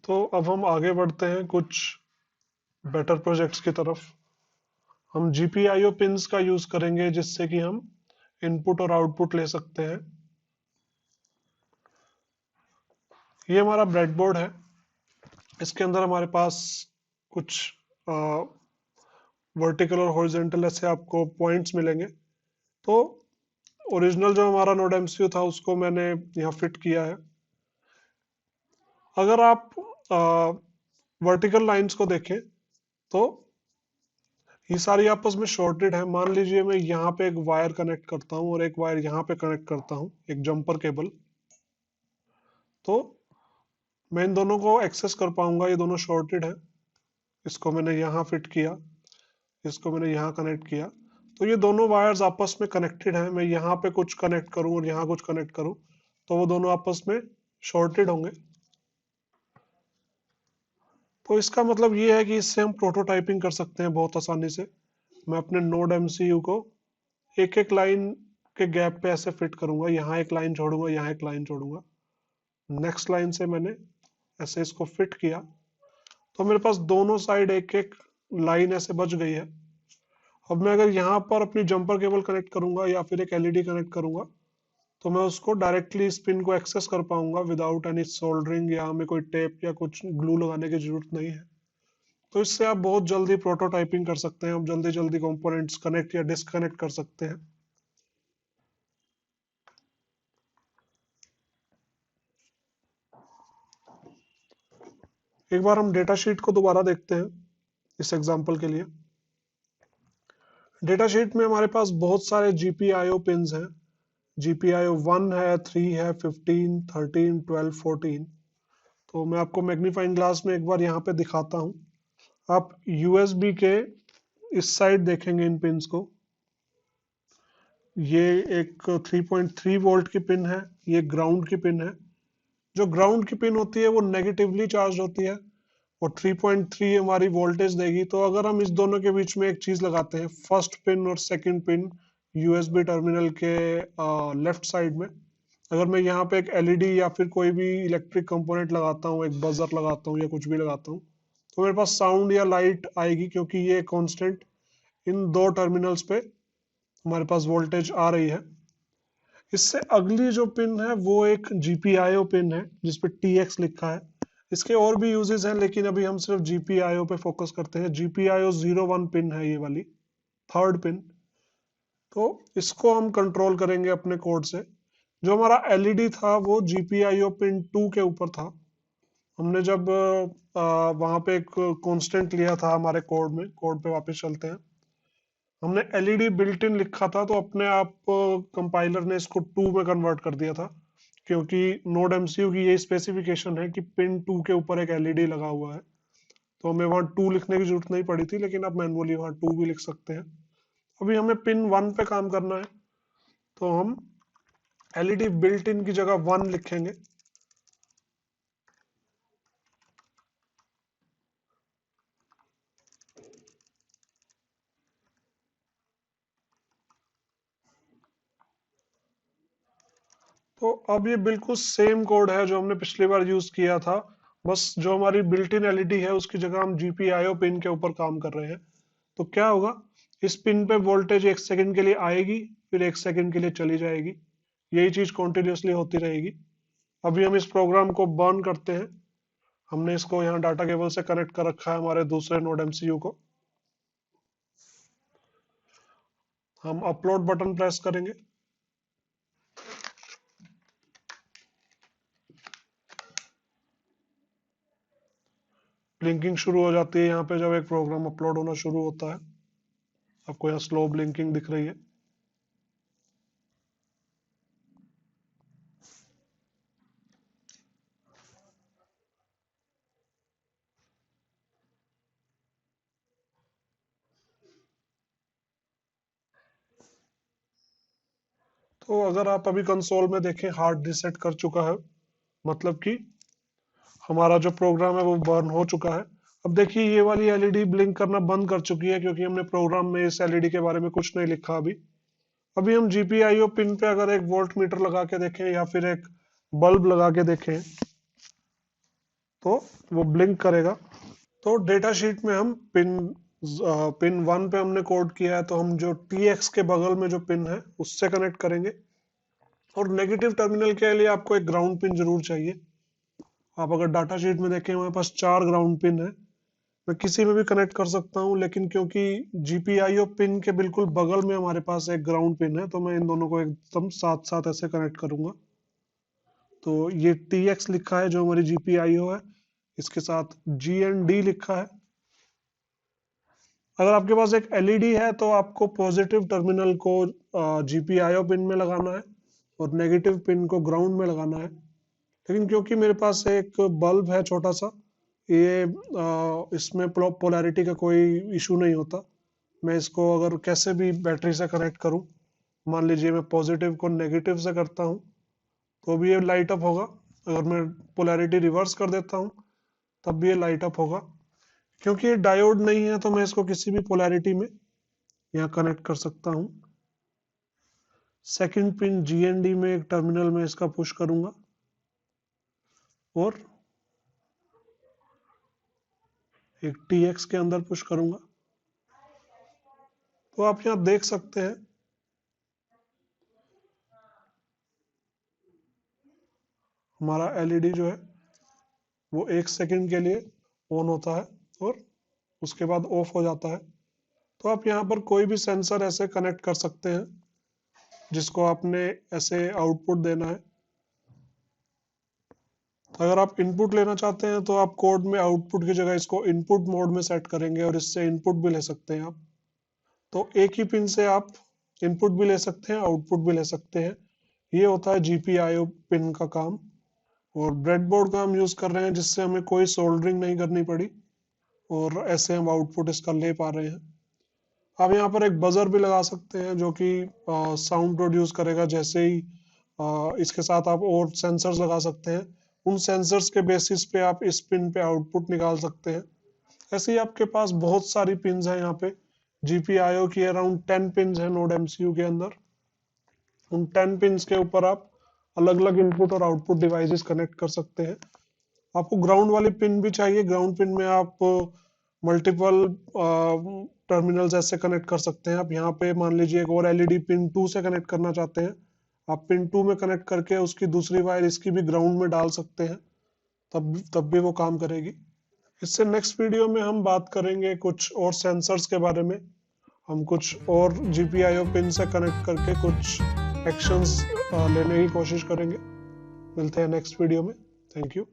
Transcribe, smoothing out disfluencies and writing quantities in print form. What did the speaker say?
तो अब हम आगे बढ़ते हैं कुछ बेटर प्रोजेक्ट्स की तरफ। हम GPIO पिंस का यूज करेंगे जिससे कि हम इनपुट और आउटपुट ले सकते हैं। ये हमारा ब्रेडबोर्ड है। इसके अंदर हमारे पास कुछ वर्टिकल और हॉरिजॉन्टल ऐसे आपको पॉइंट्स मिलेंगे। तो ओरिजिनल जो हमारा नोड MCU था उसको मैंने यहाँ फिट किया है। अगर आप वर्टिकल लाइंस को देखें तो ये सारी आपस में शॉर्टेड है। मान लीजिए मैं यहाँ पे एक वायर कनेक्ट करता हूँ और एक वायर यहाँ पे कनेक्ट करता हूँ, एक जंपर केबल, तो मैं इन दोनों को एक्सेस कर पाऊंगा। ये दोनों शॉर्टेड है। इसको मैंने यहाँ फिट किया, इसको मैंने यहाँ कनेक्ट किया, तो ये दोनों वायर्स आपस में कनेक्टेड हैं। मैं यहाँ पे कुछ कनेक्ट करूँ और यहाँ कुछ कनेक्ट करूँ तो वो दोनों आपस में शॉर्टेड होंगे। तो इसका मतलब ये है कि इससे हम प्रोटोटाइपिंग कर सकते हैं बहुत आसानी से। मैं अपने नोड MCU को एक एक लाइन के गैप पे ऐसे फिट करूंगा, यहाँ एक लाइन छोड़ूंगा, यहाँ एक लाइन छोड़ूंगा। नेक्स्ट लाइन से मैंने ऐसे इसको फिट किया तो मेरे पास दोनों साइड एक एक लाइन ऐसे बच गई है। अब मैं अगर यहाँ पर अपनी जंपर केबल कनेक्ट करूंगा या फिर एक LED कनेक्ट करूंगा तो मैं उसको डायरेक्टली इस पिन को एक्सेस कर पाऊंगा विदाउट एनी सोल्डरिंग, या हमें कोई टेप या कुछ ग्लू लगाने की जरूरत नहीं है। तो इससे आप बहुत जल्दी प्रोटोटाइपिंग कर सकते हैं। आप जल्दी जल्दी कंपोनेंट्स कनेक्ट या डिस्कनेक्ट कर सकते हैं। एक बार हम डेटा शीट को दोबारा देखते हैं इस एग्जांपल के लिए। डेटा शीट में हमारे पास बहुत सारे GPIO पिंस हैं। GPIO 1 है, 3 है, 15, 13, 12, 14। तो मैं आपको मैग्नीफाइंग ग्लास में एक बार यहाँ पे दिखाता हूँ। आप USB के इस साइड देखेंगे इन पिंस को। ये एक 3.3 वोल्ट की पिन है, ये ग्राउंड की पिन है। जो ग्राउंड की पिन होती है वो नेगेटिवली चार्ज होती है और 3.3 हमारी वोल्टेज देगी। तो अगर हम इस दोनों के बीच में एक चीज लगाते हैं, फर्स्ट पिन और सेकंड पिन USB टर्मिनल के लेफ्ट साइड में, अगर मैं यहाँ पे एक LED या फिर कोई भी इलेक्ट्रिक कंपोनेंट लगाता हूँ, एक बजर लगाता हूँ या कुछ भी लगाता हूँ, तो मेरे पास साउंड या लाइट आएगी क्योंकि ये कांस्टेंट इन दो टर्मिनल्स पे हमारे पास वोल्टेज आ रही है। इससे अगली जो पिन है वो एक GPIO पिन है जिसपे TX लिखा है। इसके और भी यूजेस हैं लेकिन अभी हम सिर्फ GPIO पे फोकस करते हैं। GPIO 01 पिन है ये वाली, थर्ड पिन। तो इसको हम कंट्रोल करेंगे अपने कोड से। जो हमारा LED था वो GPIO पिन 2 के ऊपर था। हमने जब वहां पे एक कांस्टेंट लिया था हमारे कोड में, कोड पे वापस चलते हैं। हमने LED बिल्ट इन लिखा था तो अपने आप कंपाइलर ने इसको 2 में कन्वर्ट कर दिया था, क्योंकि नोड MCU की यही स्पेसिफिकेशन है कि पिन 2 के ऊपर एक LED लगा हुआ है। तो हमें वहाँ 2 लिखने की जरूरत नहीं पड़ी थी, लेकिन आप मैनुअली वहाँ 2 भी लिख सकते हैं। अभी हमें पिन 1 पे काम करना है तो हम LED बिल्ट इन की जगह 1 लिखेंगे। तो अब ये बिल्कुल सेम कोड है जो हमने पिछली बार यूज किया था, बस जो हमारी बिल्ट इन LED है उसकी जगह हम GPIO पिन के ऊपर काम कर रहे हैं। तो क्या होगा, इस पिन पे वोल्टेज 1 सेकंड के लिए आएगी, फिर 1 सेकंड के लिए चली जाएगी। यही चीज कॉन्टिन्यूसली होती रहेगी। अभी हम इस प्रोग्राम को बर्न करते हैं। हमने इसको यहाँ डाटा केबल से कनेक्ट कर रखा है हमारे दूसरे नोड MCU को। हम अपलोड बटन प्रेस करेंगे। ब्लिंकिंग शुरू हो जाती है यहाँ पे जब एक प्रोग्राम अपलोड होना शुरू होता है। आपको यहाँ स्लो ब्लिंकिंग दिख रही है। तो अगर आप अभी कंसोल में देखें, हार्ड रीसेट कर चुका है, मतलब कि हमारा जो प्रोग्राम है वो बर्न हो चुका है। अब देखिए ये वाली LED ब्लिंक करना बंद कर चुकी है क्योंकि हमने प्रोग्राम में इस LED के बारे में कुछ नहीं लिखा अभी। अभी हम GPIO पिन पे अगर एक वोल्ट मीटर लगा के देखें या फिर एक बल्ब लगा के देखें, तो वो ब्लिंक करेगा। तो डेटा शीट में हम पिन 1 पे हमने कोड किया है, तो हम जो TX के बगल में जो पिन है उससे कनेक्ट करेंगे। और नेगेटिव टर्मिनल के लिए आपको एक ग्राउंड पिन जरूर चाहिए। आप अगर डाटा शीट में देखें, हमारे पास 4 ग्राउंड पिन है। मैं किसी में भी कनेक्ट कर सकता हूँ, लेकिन क्योंकि GPIO पिन के बिल्कुल बगल में हमारे पास एक ग्राउंड पिन है, तो मैं इन दोनों को एकदम साथ साथ ऐसे कनेक्ट करूंगा। तो ये TX लिखा है जो हमारी GPIO है, इसके साथ GND लिखा है। अगर आपके पास एक LED है तो आपको पॉजिटिव टर्मिनल को GPIO पिन में लगाना है और नेगेटिव पिन को ग्राउंड में लगाना है। लेकिन क्योंकि मेरे पास एक बल्ब है छोटा सा, ये इसमें पोलैरिटी का कोई इशू नहीं होता। मैं इसको अगर कैसे भी बैटरी से कनेक्ट करूं, मान लीजिए मैं पॉजिटिव को नेगेटिव से करता हूं, तो भी ये लाइट अप होगा। अगर मैं पोलैरिटी रिवर्स कर देता हूं, तब भी ये लाइट अप होगा। क्योंकि ये डायोड नहीं है, तो मैं इसको किसी भी पोलैरिटी में यहाँ कनेक्ट कर सकता हूँ। सेकंड पिन GND में एक टर्मिनल में इसका पुश करूंगा और एक TX के अंदर पुश करूंगा। तो आप यहाँ देख सकते हैं हमारा LED जो है वो 1 सेकंड के लिए ऑन होता है और उसके बाद ऑफ हो जाता है। तो आप यहाँ पर कोई भी सेंसर ऐसे कनेक्ट कर सकते हैं जिसको आपने ऐसे आउटपुट देना है। तो अगर आप इनपुट लेना चाहते हैं तो आप कोड में आउटपुट की जगह इसको इनपुट मोड में सेट करेंगे और इससे इनपुट भी ले सकते हैं आप। तो एक ही पिन से आप इनपुट भी ले सकते हैं, आउटपुट भी ले सकते हैं। ये होता है GPIO पिन का काम। और ब्रेडबोर्ड का हम यूज कर रहे हैं जिससे हमें कोई सोल्डरिंग नहीं करनी पड़ी और ऐसे हम आउटपुट इसका ले पा रहे हैं। आप यहाँ पर एक बजर भी लगा सकते हैं जो कि साउंड प्रोड्यूस करेगा। जैसे ही इसके साथ आप और सेंसर्स लगा सकते हैं, उन सेंसर्स के बेसिस पे आप इस पिन पे आउटपुट निकाल सकते हैं। ऐसे ही आपके पास बहुत सारी पिन्स हैं यहाँ पे। GPIO की अराउंड 10 पिन्स हैं नोड MCU के अंदर। उन 10 पिन्स के ऊपर आप अलग अलग इनपुट और आउटपुट डिवाइसेस कनेक्ट कर सकते हैं। आपको ग्राउंड वाली पिन भी चाहिए, ग्राउंड पिन में आप मल्टीपल टर्मिनल्स ऐसे कनेक्ट कर सकते हैं। आप यहाँ पे मान लीजिए एक और LED पिन 2 से कनेक्ट करना चाहते हैं, आप पिन 2 में कनेक्ट करके उसकी दूसरी वायर इसकी भी ग्राउंड में डाल सकते हैं, तब भी वो काम करेगी। इससे नेक्स्ट वीडियो में हम बात करेंगे कुछ और सेंसर्स के बारे में। हम कुछ और GPIO पिन से कनेक्ट करके कुछ एक्शंस लेने की कोशिश करेंगे। मिलते हैं नेक्स्ट वीडियो में। Thank you.